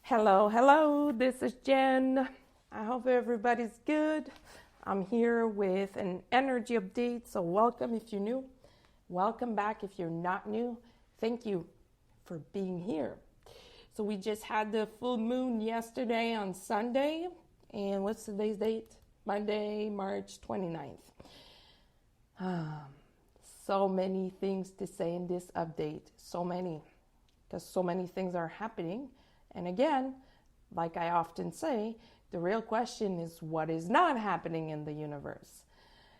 Hello, hello, this is Jen. I hope everybody's good. I'm here with an energy update, so welcome if you're new. Welcome back if you're not new. Thank you for being here. So we just had the full moon yesterday on Sunday, and what's today's date? Monday, March 29th. So many things to say in this update, so many, because so many things are happening. And again, like I often say, the real question is what is not happening in the universe.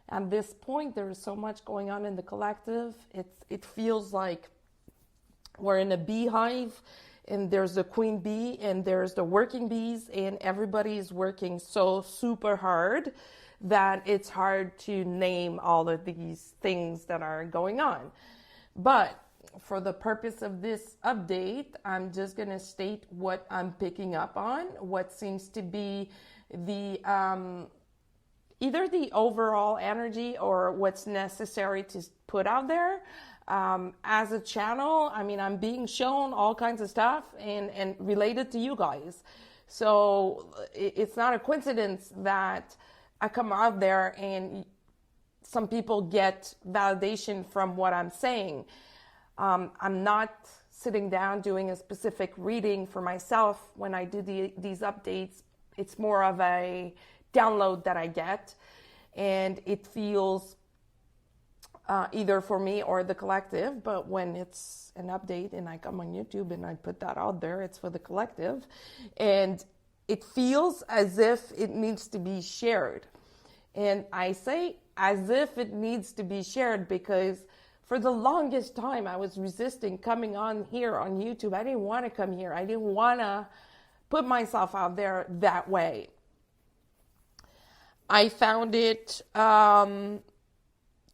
At this point, there is so much going on in the collective. It feels like we're in a beehive, and there's the queen bee, and there's the working bees, and everybody is working so super hard that it's hard to name all of these things that are going on. But for the purpose of this update, I'm just going to state what I'm picking up on, what seems to be the either the overall energy or what's necessary to put out there. As a channel, I mean, I'm being shown all kinds of stuff and related to you guys. So it's not a coincidence that I come out there and some people get validation from what I'm saying. I'm not sitting down doing a specific reading for myself when I do these updates. It's more of a download that I get, and it feels either for me or the collective. But when it's an update and I come on YouTube and I put that out there, it's for the collective, and it feels as if it needs to be shared. And I say as if it needs to be shared because for the longest time, I was resisting coming on here on YouTube. I didn't want to come here. I didn't want to put myself out there that way. I found it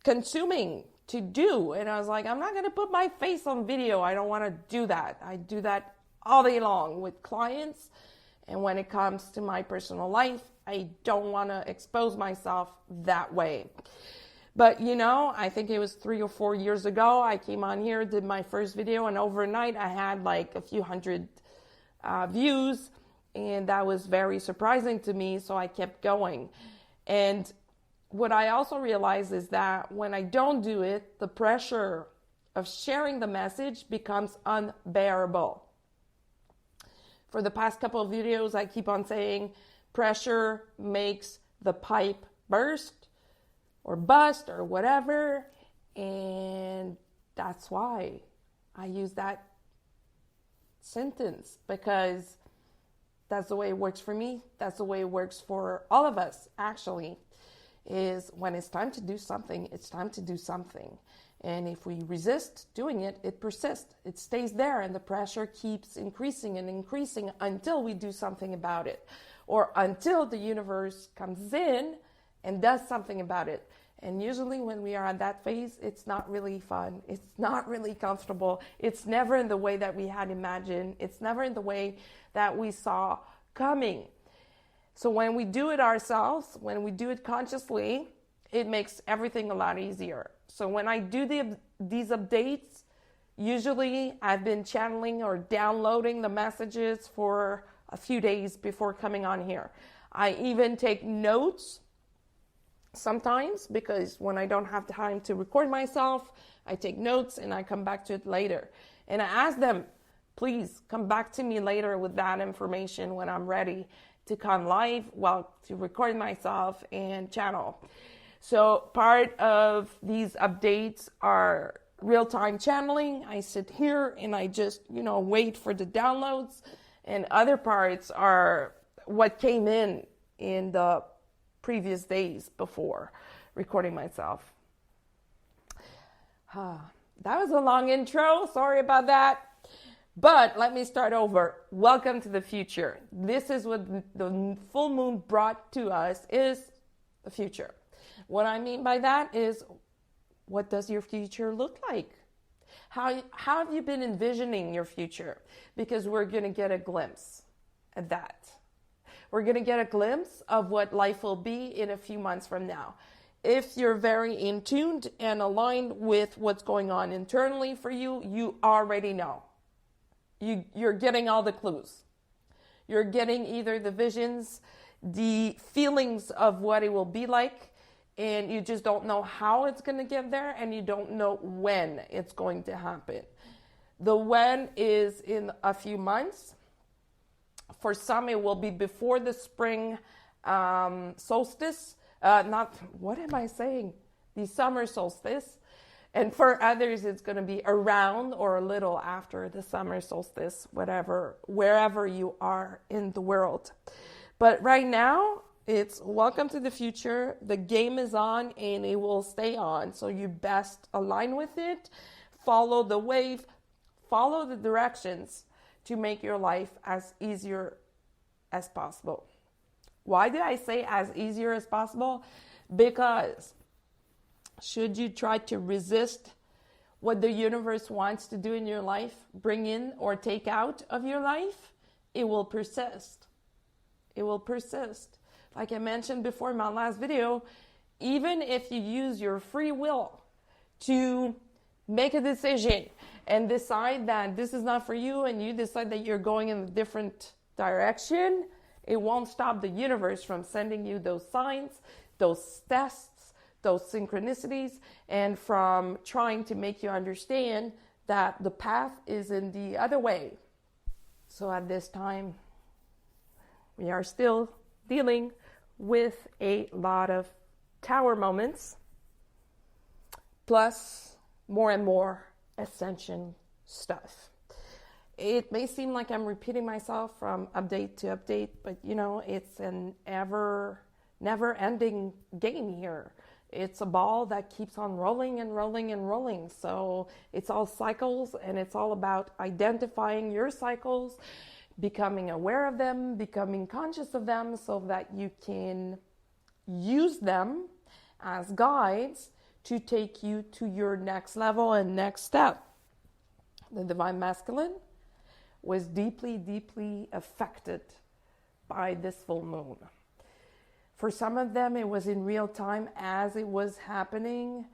consuming to do. And I was like, I'm not going to put my face on video. I don't want to do that. I do that all day long with clients. And when it comes to my personal life, I don't want to expose myself that way. But, you know, I think it was 3 or 4 years ago, I came on here, did my first video, and overnight I had like a few hundred views, and that was very surprising to me, so I kept going. And what I also realized is that when I don't do it, the pressure of sharing the message becomes unbearable. For the past couple of videos, I keep on saying, pressure makes the pipe burst or bust or whatever, and that's why I use that sentence, because that's the way it works for me. That's the way it works for all of us, actually, is when it's time to do something, it's time to do something. And if we resist doing it, it persists. It stays there, and the pressure keeps increasing and increasing until we do something about it, or until the universe comes in and does something about it. And usually when we are at that phase, it's not really fun. It's not really comfortable. It's never in the way that we had imagined. It's never in the way that we saw coming. So when we do it ourselves, when we do it consciously, it makes everything a lot easier. So when I do these updates, usually I've been channeling or downloading the messages for a few days before coming on here. I even take notes sometimes, because when I don't have time to record myself, I take notes and I come back to it later. And I ask them, please come back to me later with that information when I'm ready to come live, well, to record myself and channel. So part of these updates are real-time channeling. I sit here and I just, wait for the downloads. And other parts are what came in the previous days before recording myself. That was a long intro. Sorry about that. But let me start over. Welcome to the future. This is what the full moon brought to us, is the future. What I mean by that is, what does your future look like? How have you been envisioning your future? Because we're going to get a glimpse at that. We're going to get a glimpse of what life will be in a few months from now. If you're very in tuned and aligned with what's going on internally for you, you already know. You're getting all the clues. You're getting either the visions, the feelings of what it will be like, and you just don't know how it's going to get there, and you don't know when it's going to happen. The when is in a few months. For some, it will be before the spring solstice. The summer solstice. And for others, it's going to be around or a little after the summer solstice, wherever you are in the world. But right now, it's welcome to the future. The game is on and it will stay on. So you best align with it, follow the wave, follow the directions to make your life as easier as possible. Why did I say as easier as possible? Because should you try to resist what the universe wants to do in your life, bring in or take out of your life, it will persist. It will persist. Like I mentioned before in my last video, even if you use your free will to make a decision and decide that this is not for you, and you decide that you're going in a different direction, it won't stop the universe from sending you those signs, those tests, those synchronicities, and from trying to make you understand that the path is in the other way. So at this time, we are still dealing with a lot of tower moments, plus more and more ascension stuff. It may seem like I'm repeating myself from update to update, but it's an never-ending game here. It's a ball that keeps on rolling and rolling and rolling. So it's all cycles, and it's all about identifying your cycles, becoming aware of them, becoming conscious of them so that you can use them as guides to take you to your next level and next step. The Divine Masculine was deeply, deeply affected by this full moon. For some of them, it was in real time as it was happening.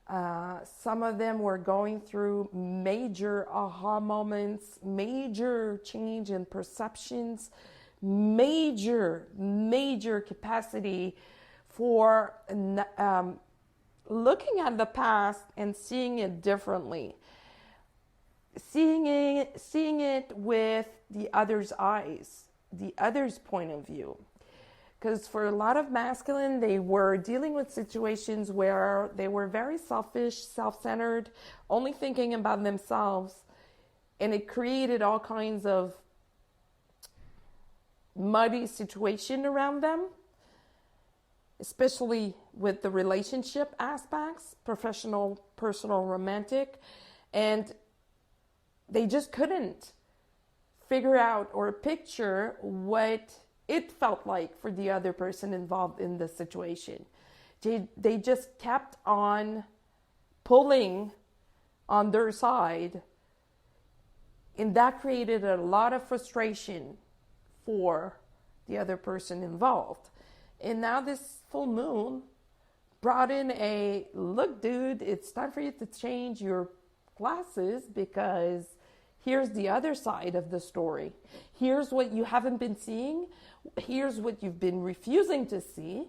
Some of them were going through major aha moments, major change in perceptions, major capacity for looking at the past and seeing it differently. Seeing it with the other's eyes, the other's point of view. Because for a lot of masculine, they were dealing with situations where they were very selfish, self-centered, only thinking about themselves. And it created all kinds of muddy situation around them, especially with the relationship aspects, professional, personal, romantic. And they just couldn't figure out or picture what it felt like for the other person involved in the situation. They just kept on pulling on their side, and that created a lot of frustration for the other person involved. And now this full moon brought in a, look, dude, it's time for you to change your glasses, because here's the other side of the story. Here's what you haven't been seeing. Here's what you've been refusing to see.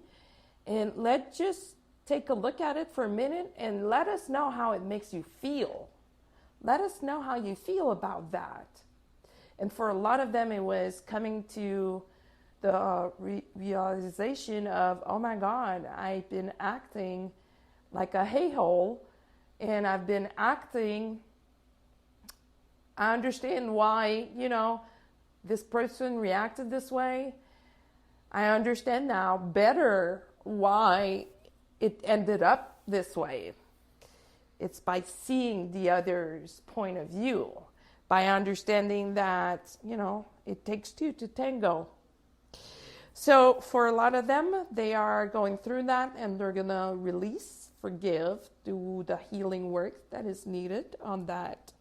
And let's just take a look at it for a minute and let us know how it makes you feel. Let us know how you feel about that. And for a lot of them, it was coming to the realization of, oh my God, I've been acting like a hay-hole, and I've been acting, I understand why, this person reacted this way. I understand now better why it ended up this way. It's by seeing the other's point of view, by understanding that, it takes two to tango. So for a lot of them, they are going through that, and they're going to release, forgive, do the healing work that is needed on that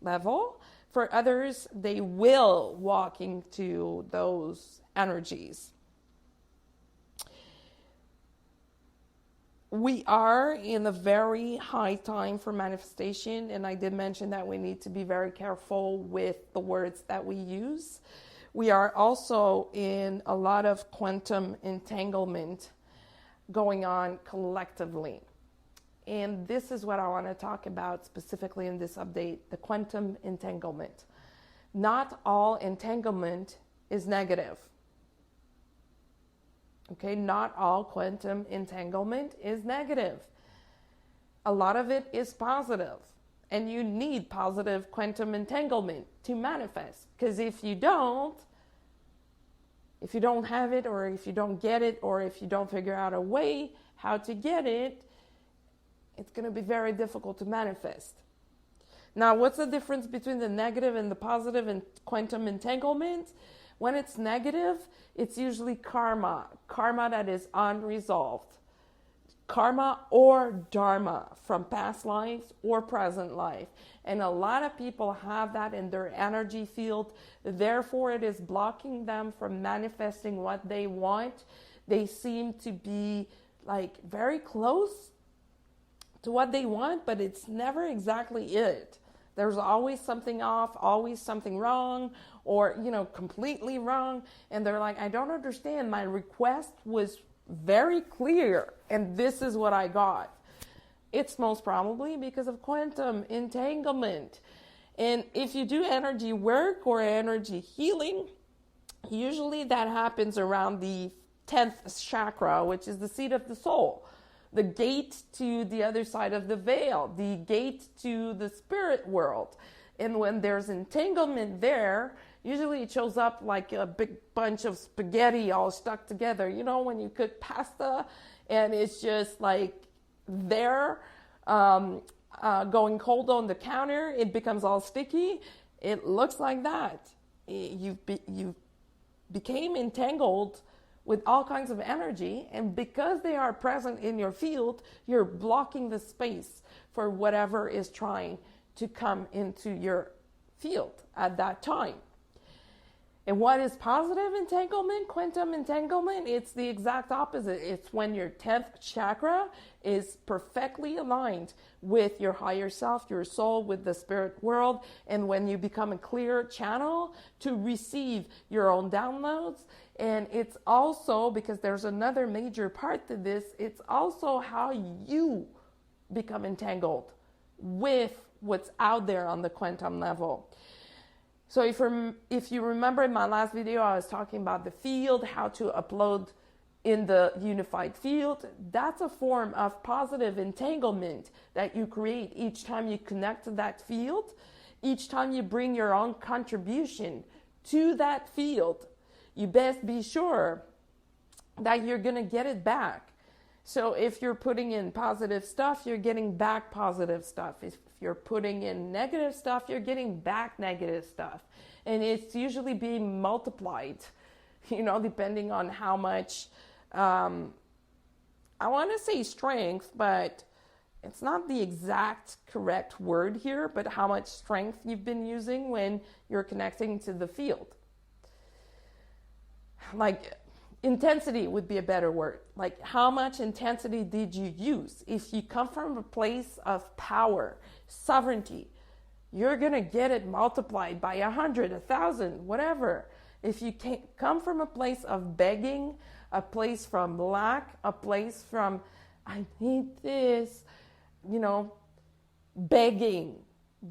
level. For others, they will walk into those energies. We are in a very high time for manifestation, and I did mention that we need to be very careful with the words that we use. we are also in a lot of quantum entanglement going on collectively. And this is what I want to talk about specifically in this update, the quantum entanglement. Not all entanglement is negative. Okay, not all quantum entanglement is negative. A lot of it is positive. And you need positive quantum entanglement to manifest. Because if you don't have it, or if you don't get it, or if you don't figure out a way how to get it, it's going to be very difficult to manifest. Now, what's the difference between the negative and the positive in quantum entanglement? When it's negative, it's usually karma that is unresolved. Karma or dharma from past lives or present life. And a lot of people have that in their energy field. Therefore, it is blocking them from manifesting what they want. They seem to be like very close to what they want, but it's never exactly it. There's always something off, always something wrong, or, completely wrong. And they're like, I don't understand. My request was very clear, and this is what I got. It's most probably because of quantum entanglement. And if you do energy work or energy healing, usually that happens around the 10th chakra, which is the seat of the soul. The gate to the other side of the veil, the gate to the spirit world. And when there's entanglement there, usually it shows up like a big bunch of spaghetti all stuck together. When you cook pasta and it's just like there, going cold on the counter, it becomes all sticky. It looks like that. You became entangled with all kinds of energy, and because they are present in your field, you're blocking the space for whatever is trying to come into your field at that time. And what is positive entanglement, quantum entanglement? It's the exact opposite. It's when your 10th chakra is perfectly aligned with your higher self, your soul, with the spirit world, and when you become a clear channel to receive your own downloads. And it's also, because there's another major part to this, it's also how you become entangled with what's out there on the quantum level. So if you remember in my last video, I was talking about the field, how to upload in the unified field. That's a form of positive entanglement that you create each time you connect to that field, each time you bring your own contribution to that field. You best be sure that you're going to get it back. So if you're putting in positive stuff, you're getting back positive stuff. If you're putting in negative stuff, you're getting back negative stuff. And it's usually being multiplied, depending on how much, I want to say strength, but it's not the exact correct word here, but how much strength you've been using when you're connecting to the field. Like, intensity would be a better word. Like, how much intensity did you use? If you come from a place of power, sovereignty, you're going to get it multiplied by 100, 1,000, whatever. If you come from a place of begging, a place from lack, a place from, I need this, begging,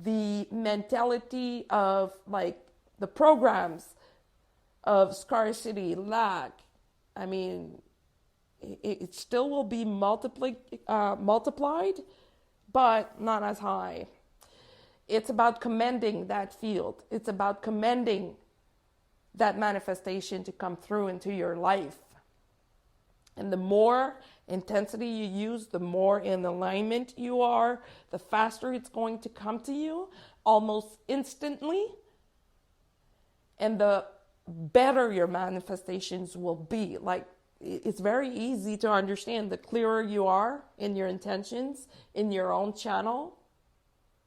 the mentality of like the programs of scarcity, lack, I mean, it still will be multiplied, but not as high. It's about commending that field. It's about commending that manifestation to come through into your life. And the more intensity you use, the more in alignment you are, the faster it's going to come to you, almost instantly. And the better your manifestations will be. Like, it's very easy to understand. The clearer you are in your intentions, in your own channel,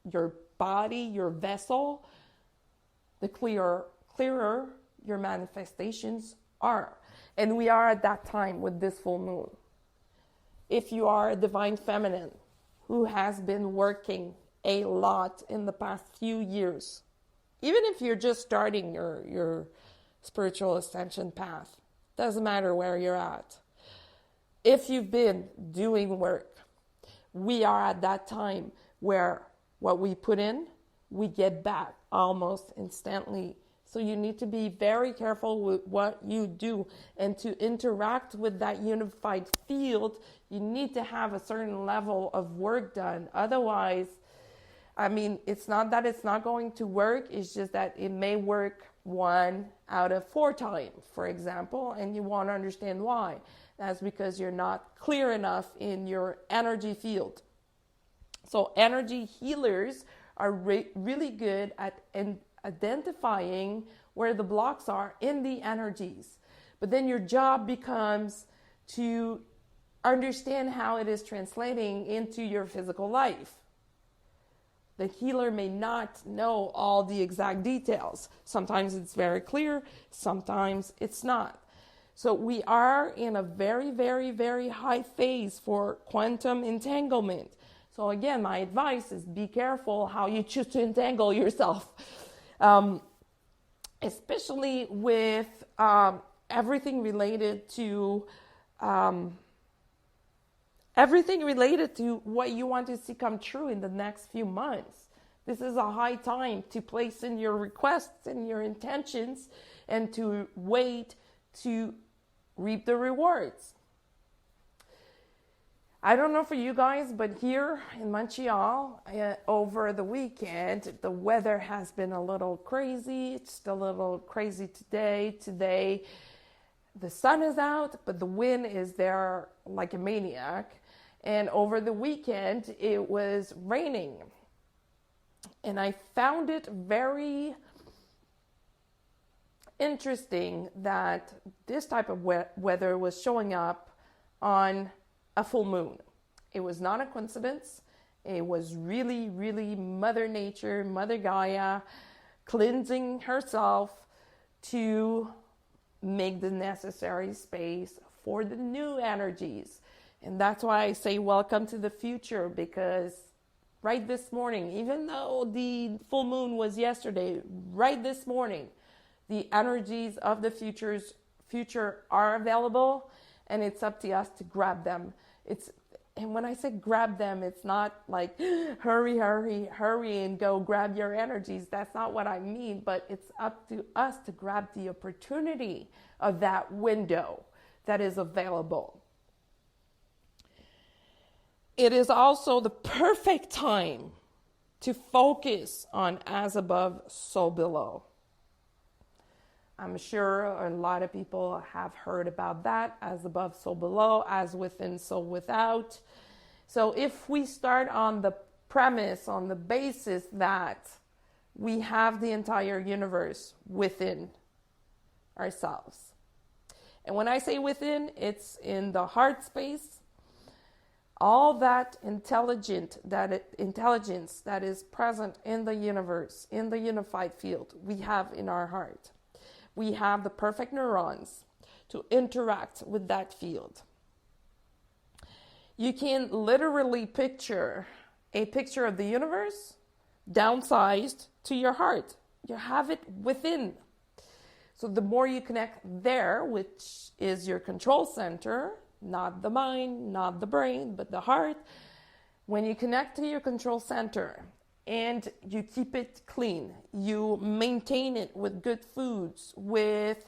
your body, your vessel, the clearer your manifestations are. And we are at that time with this full moon. If you are a divine feminine who has been working a lot in the past few years, even if you're just starting your spiritual ascension path. Doesn't matter where you're at. If you've been doing work, we are at that time where what we put in, we get back almost instantly. So you need to be very careful with what you do, and to interact with that unified field, you need to have a certain level of work done. Otherwise, I mean, it's not that it's not going to work, it's just that it may work 1 out of 4 times, for example, and you want to understand why. That's because you're not clear enough in your energy field. So energy healers are really good at identifying where the blocks are in the energies. But then your job becomes to understand how it is translating into your physical life. The healer may not know all the exact details. Sometimes it's very clear, sometimes it's not. So we are in a very, very, very high phase for quantum entanglement. So again, my advice is be careful how you choose to entangle yourself. Especially with everything related to what you want to see come true in the next few months. This is a high time to place in your requests and your intentions and to wait to reap the rewards. I don't know for you guys, but here in Montreal, over the weekend, the weather has been a little crazy. It's still a little crazy today. Today, the sun is out, but the wind is there like a maniac. And over the weekend, it was raining. And I found it very interesting that this type of weather was showing up on a full moon. It was not a coincidence. It was really, really Mother Nature, Mother Gaia, cleansing herself to make the necessary space for the new energies. And that's why I say welcome to the future, because right this morning, even though the full moon was yesterday, right this morning, the energies of the future are available, and it's up to us to grab them. And when I say grab them, it's not like hurry and go grab your energies. That's not what I mean, but it's up to us to grab the opportunity of that window that is available. It is also the perfect time to focus on as above, so below. I'm sure a lot of people have heard about that, as above, so below, as within, so without. So if we start on the premise, on the basis that we have the entire universe within ourselves. And when I say within, it's in the heart space. All that intelligence that is present in the universe, in the unified field, we have in our heart. We have the perfect neurons to interact with that field. You can literally picture a picture of the universe downsized to your heart. You have it within. So the more you connect there, which is your control center, not the mind, not the brain, but the heart, when you connect to your control center, and you keep it clean, you maintain it with good foods, with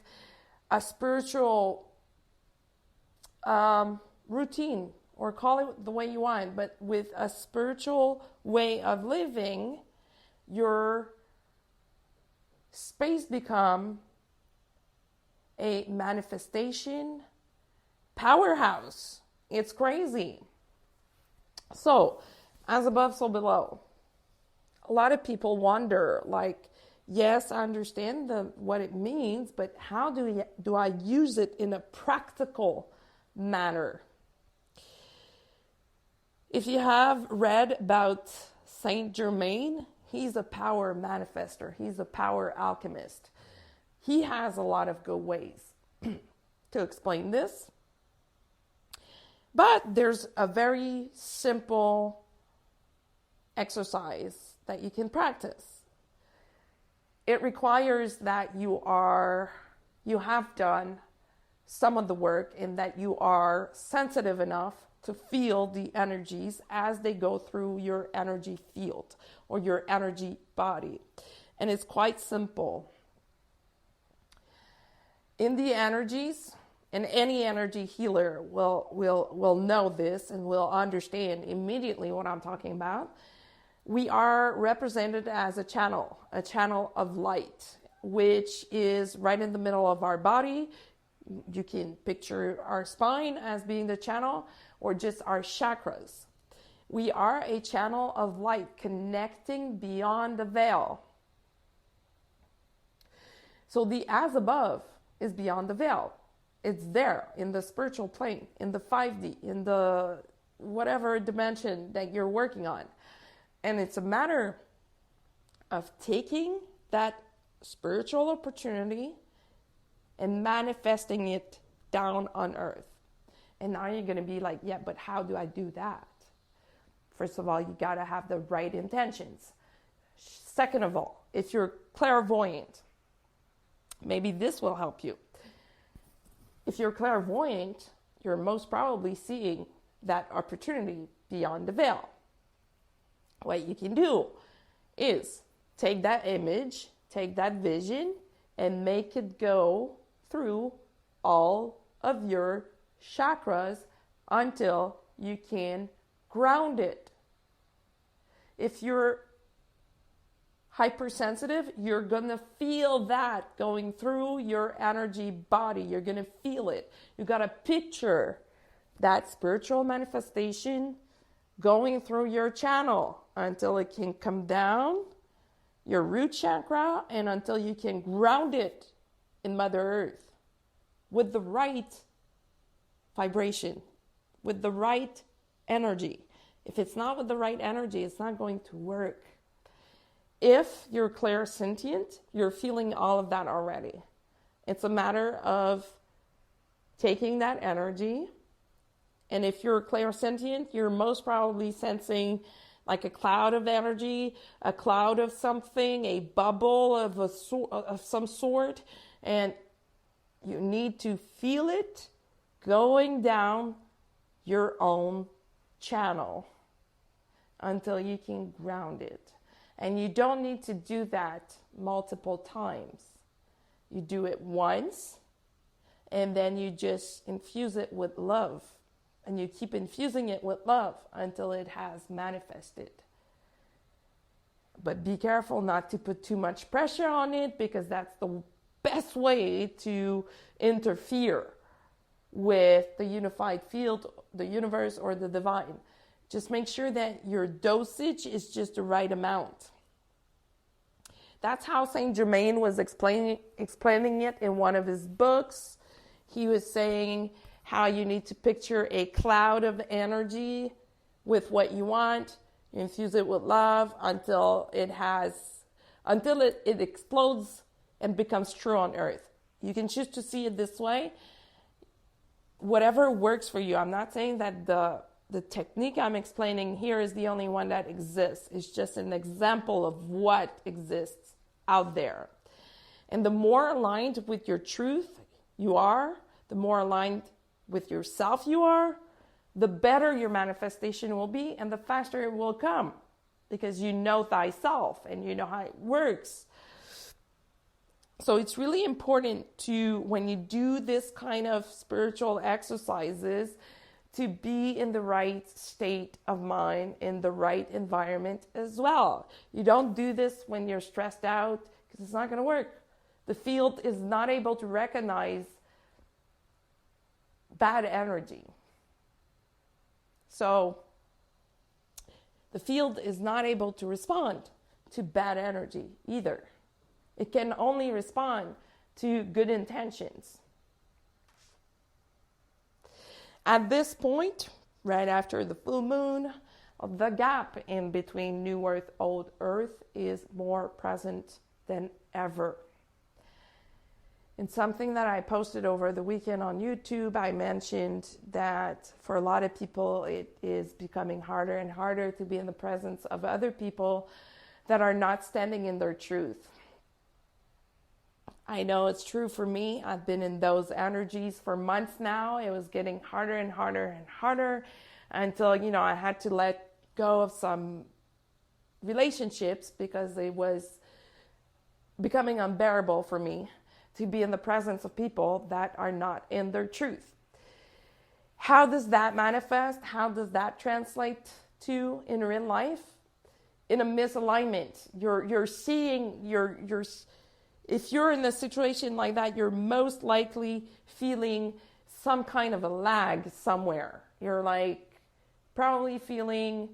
a spiritual routine, or call it the way you want, but with a spiritual way of living, your space become a manifestation powerhouse. It's crazy. So, as above, so below. A lot of people wonder, like, yes, I understand what it means, but how do I use it in a practical manner? If you have read about Saint Germain, he's a power manifester. He's a power alchemist. He has a lot of good ways to explain this. But there's a very simple exercise that you can practice. It requires that you are you have done some of the work and that you are sensitive enough to feel the energies as they go through your energy field or your energy body. And it's quite simple. In the energies, and any energy healer will know this and will understand immediately what I'm talking about. We are represented as a channel of light, which is right in the middle of our body. You can picture our spine as being the channel, or just our chakras. We are a channel of light connecting beyond the veil. So the as above is beyond the veil. It's there in the spiritual plane, in the 5D, in the whatever dimension that you're working on. And it's a matter of taking that spiritual opportunity and manifesting it down on earth. And now you're going to be like, yeah, but how do I do that? First of all, you got to have the right intentions. Second of all, if you're clairvoyant, maybe this will help you. If you're clairvoyant, you're most probably seeing that opportunity beyond the veil. What you can do is take that image, take that vision, and make it go through all of your chakras until you can ground it. If you're hypersensitive, you're going to feel that going through your energy body. You're going to feel it. You got to picture that spiritual manifestation going through your channel until it can come down your root chakra and until you can ground it in Mother Earth with the right vibration, with the right energy. If it's not with the right energy, it's not going to work. If you're clairsentient, you're feeling all of that already. It's a matter of taking that energy. And if you're clairsentient, you're most probably sensing like a cloud of energy, a cloud of something, a bubble of some sort. And you need to feel it going down your own channel until you can ground it. And you don't need to do that multiple times. You do it once, and then you just infuse it with love. And you keep infusing it with love until it has manifested. But be careful not to put too much pressure on it, because that's the best way to interfere with the unified field, the universe, or the divine. Just make sure that your dosage is just the right amount. That's how Saint Germain was explaining it in one of his books. He was saying how you need to picture a cloud of energy with what you want. You infuse it with love until it explodes and becomes true on earth. You can choose to see it this way. Whatever works for you. I'm not saying that the technique I'm explaining here is the only one that exists. It's just an example of what exists out there. And the more aligned with your truth you are, the more aligned with yourself you are, the better your manifestation will be and the faster it will come, because you know thyself and you know how it works. So it's really important to, when you do this kind of spiritual exercises, to be in the right state of mind, in the right environment as well. You don't do this when you're stressed out, because it's not going to work. The field is not able to recognize bad energy. So the field is not able to respond to bad energy either. It can only respond to good intentions. At this point, right after the full moon, the gap in between New Earth, Old Earth is more present than ever. In something that I posted over the weekend on YouTube, I mentioned that for a lot of people, it is becoming harder and harder to be in the presence of other people that are not standing in their truth. I know it's true for me. I've been in those energies for months now. It was getting harder and harder and harder until, I had to let go of some relationships because it was becoming unbearable for me to be in the presence of people that are not in their truth. How does that manifest? How does that translate to in real life? In a misalignment. You're seeing, if you're in a situation like that, you're most likely feeling some kind of a lag somewhere. You're like probably feeling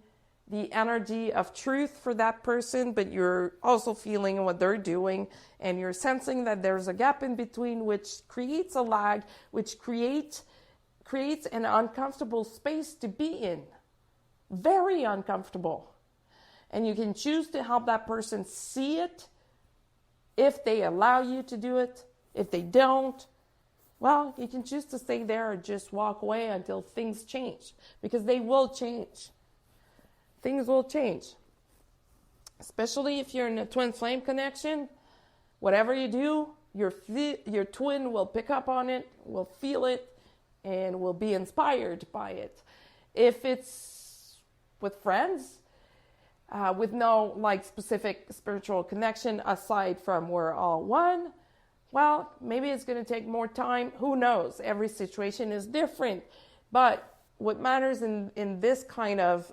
the energy of truth for that person, but you're also feeling what they're doing, and you're sensing that there's a gap in between, which creates a lag, which creates an uncomfortable space to be in. Very uncomfortable. And you can choose to help that person see it if they allow you to do it. If they don't, well, you can choose to stay there or just walk away until things change, because they will change. Things will change. Especially if you're in a twin flame connection. Whatever you do, your twin will pick up on it, will feel it, and will be inspired by it. If it's with friends, with no specific spiritual connection aside from we're all one, well, maybe it's going to take more time. Who knows? Every situation is different. But what matters in this kind of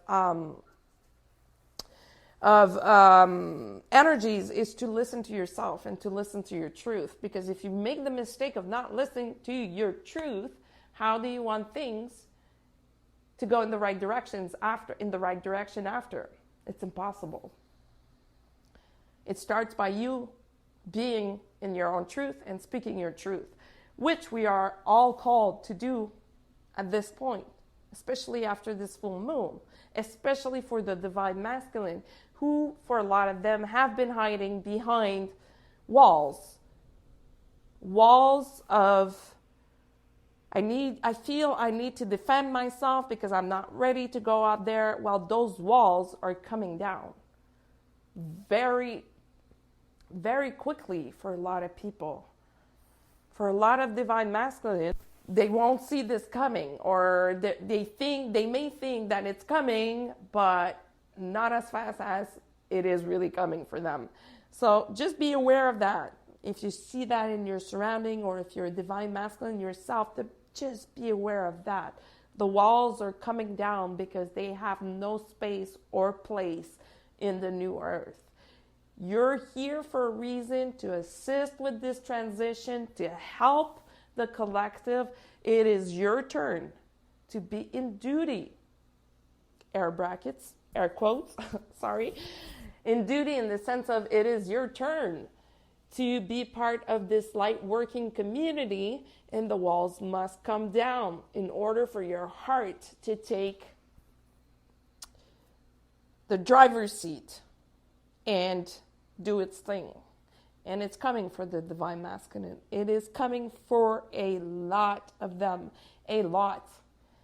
energies is to listen to yourself and to listen to your truth. Because if you make the mistake of not listening to your truth, how do you want things to go in the right direction after? It's impossible. It starts by you being in your own truth and speaking your truth, which we are all called to do at this point, especially after this full moon, especially for the divine masculine, who for a lot of them have been hiding behind walls of I feel I need to defend myself because I'm not ready to go out there. Well, those walls are coming down very, very quickly for a lot of people. For a lot of divine masculine, they won't see this coming, or they may think that it's coming, but not as fast as it is really coming for them. So just be aware of that. If you see that in your surrounding, or if you're a divine masculine yourself, just be aware of that. The walls are coming down because they have no space or place in the new earth. You're here for a reason, to assist with this transition, to help the collective. It is your turn to be in duty. Air brackets, air quotes, sorry. In duty in the sense of it is your turn to be part of this light working community, and the walls must come down in order for your heart to take the driver's seat and do its thing. And it's coming for the divine masculine. It is coming for a lot of them, a lot.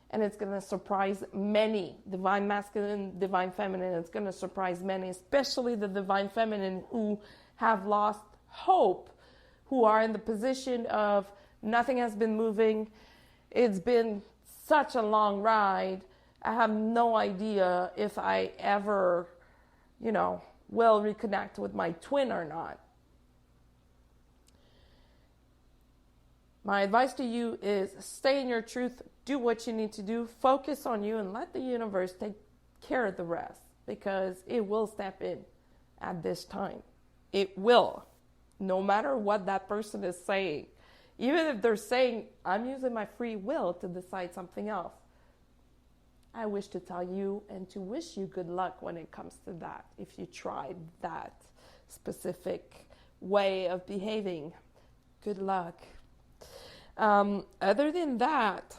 And it's going to surprise many, divine masculine, divine feminine. It's going to surprise many, especially the divine feminine who have lost hope, who are in the position of nothing has been moving. It's been such a long ride. I have no idea if I ever, will reconnect with my twin or not. My advice to you is stay in your truth, do what you need to do, focus on you, and let the universe take care of the rest, because it will step in at this time. It will, no matter what that person is saying. Even if they're saying, I'm using my free will to decide something else. I wish to tell you and to wish you good luck when it comes to that, if you tried that specific way of behaving. Good luck. Other than that,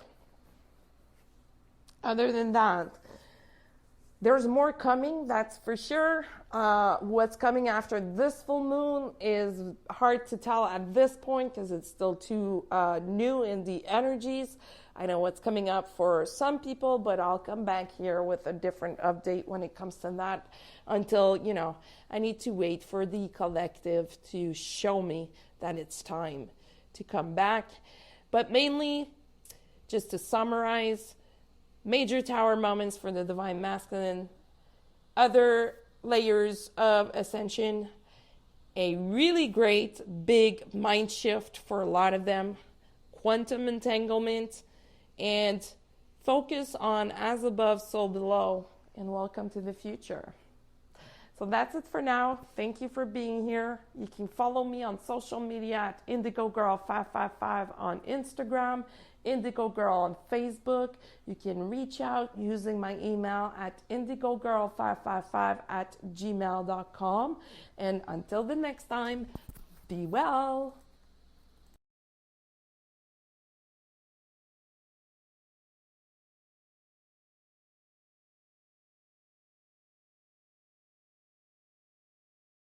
There's more coming, that's for sure. What's coming after this full moon is hard to tell at this point because it's still too new in the energies. I know what's coming up for some people, but I'll come back here with a different update when it comes to that until, I need to wait for the collective to show me that it's time to come back. But mainly, just to summarize, major tower moments for the Divine Masculine, other layers of ascension, a really great big mind shift for a lot of them, quantum entanglement, and focus on as above, so below, and welcome to the future. So that's it for now. Thank you for being here. You can follow me on social media at IndigoGirl555 on Instagram, Indigo Girl on Facebook. You can reach out using my email at indigogirl555@gmail.com. And until the next time, be well.